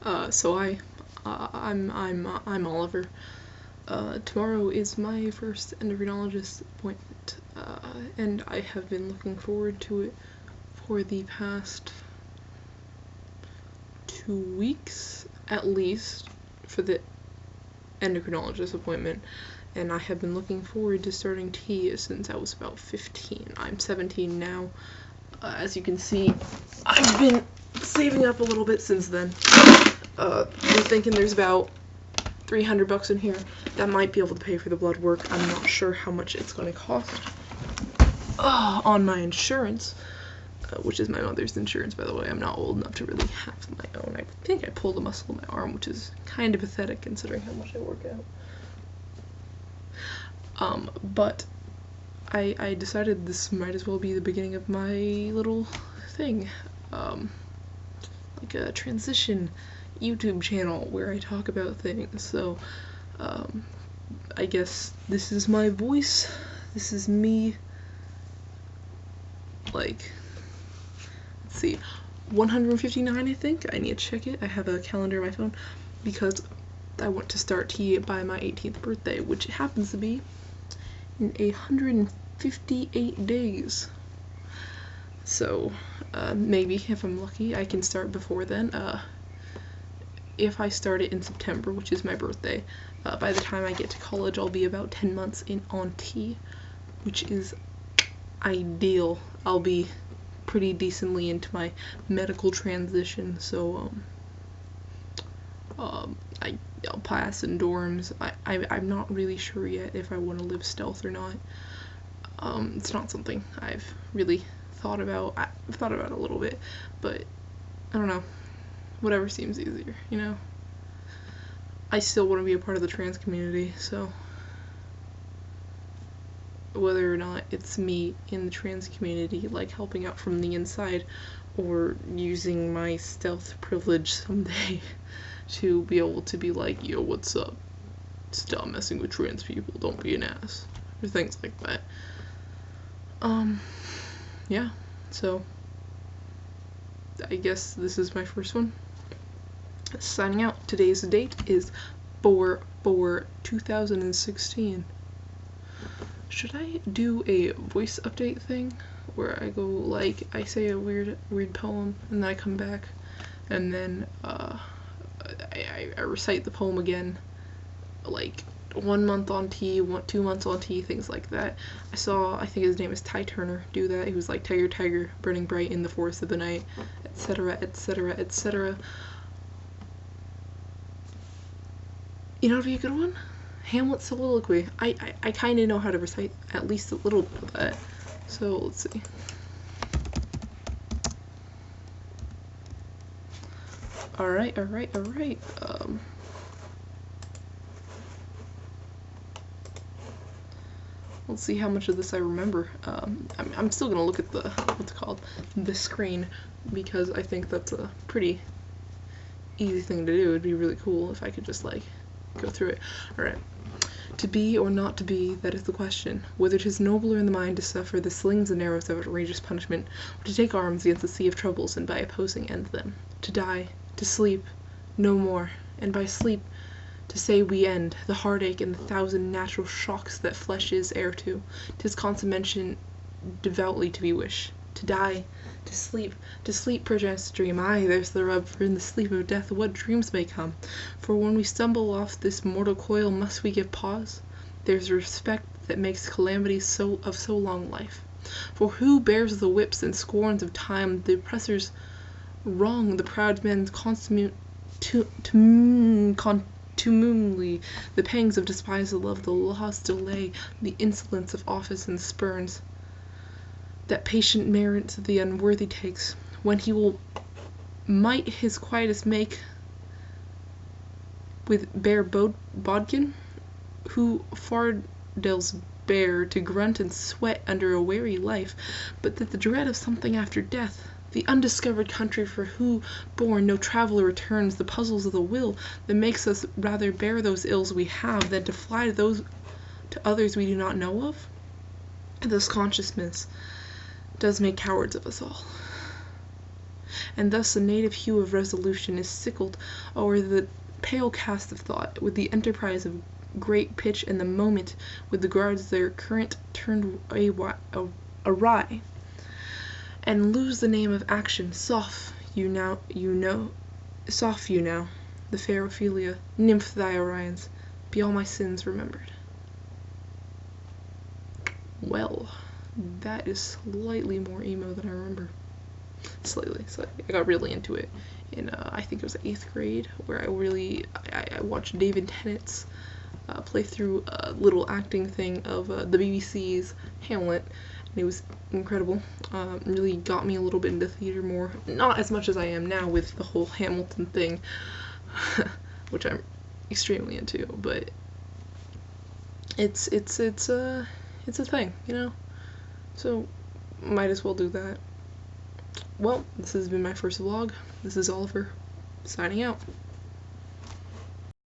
I'm Oliver. Tomorrow is my first endocrinologist appointment, and I have been looking forward to it for the past 2 weeks, at least, for the endocrinologist appointment, and I have been looking forward to starting T since I was about 15. I'm 17 now. As you can see, I've been saving up a little bit since then. We're thinking there's about $300 in here that might be able to pay for the blood work. I'm not sure how much it's going to cost on my insurance, which is my mother's insurance, by the way. I'm not old enough to really have my own. I think I pulled a muscle in my arm, which is kind of pathetic considering how much I work out. But I decided this might as well be the beginning of my little thing, like a transition YouTube channel where I talk about things. So I guess this is my voice. This is me. Like, let's see, 159 I think. I need to check it. I have a calendar on my phone because I want to start T by my 18th birthday, which happens to be in 158 days. So maybe if I'm lucky I can start before then. If I start it in September, which is my birthday, by the time I get to college I'll be about 10 months on T, which is ideal. I'll be pretty decently into my medical transition, so I'll pass in dorms. I'm not really sure yet if I want to live stealth or not. It's not something I've really thought about. I've thought about it a little bit, but I don't know. Whatever seems easier, you know? I still want to be a part of the trans community, so whether or not it's me in the trans community, like helping out from the inside, or using my stealth privilege someday to be able to be like, yo, what's up? Stop messing with trans people, don't be an ass. Or things like that. Yeah, so I guess this is my first one. Signing out. Today's date is 4/4/2016. Should I do a voice update thing where I go like I say a weird poem and then I come back and then I recite the poem again, like 1 month on T, 2 months on T, things like that. I think his name is Ty Turner, do that. He was like, tiger, tiger, burning bright in the forest of the night, etc., etc., etc. You know, it'd be a good one? Hamlet's soliloquy. I kind of know how to recite at least a little bit of that. So, let's see. Alright. Let's see how much of this I remember. I'm still gonna look at the, the screen, because I think that's a pretty easy thing to do. It'd be really cool if I could just, like, go through it. Alright. To be or not to be, that is the question. Whether 'tis nobler in the mind to suffer the slings and arrows of outrageous punishment, or to take arms against the sea of troubles, and by opposing end them. To die, to sleep, no more, and by sleep to say we end the heartache and the 1,000 natural shocks that flesh is heir to. 'Tis consummation devoutly to be wished. To die, to sleep perchance to dream. Aye, there's the rub, for in the sleep of death what dreams may come. For when we stumble off this mortal coil, must we give pause? There's respect that makes calamity of so long life. For who bears the whips and scorns of time, the oppressor's wrong, the proud man's contumely, the pangs of despised love, the lost delay, the insolence of office and spurns, that patient merit the unworthy takes, when he will might his quietus make with bare bodkin, who fardels bear to grunt and sweat under a weary life, but that the dread of something after death, the undiscovered country for who born no traveller returns, the puzzles of the will that makes us rather bear those ills we have than to fly to others we do not know of, this consciousness does make cowards of us all. and thus the native hue of resolution is sickled o'er the pale cast of thought, with the enterprise of great pitch, and the moment with the guards their current turned awry, and lose the name of action. Soft you now, the fair Ophelia, nymph thy Orions, be all my sins remembered. Well, that is slightly more emo than I remember. Slightly. I got really into it in, I think it was 8th grade, where I watched David Tennant's play through a little acting thing of the BBC's Hamlet, and it was incredible. Really got me a little bit into theater more. Not as much as I am now with the whole Hamilton thing, which I'm extremely into, but it's a thing, you know? So, might as well do that. Well, this has been my first vlog. This is Oliver, signing out.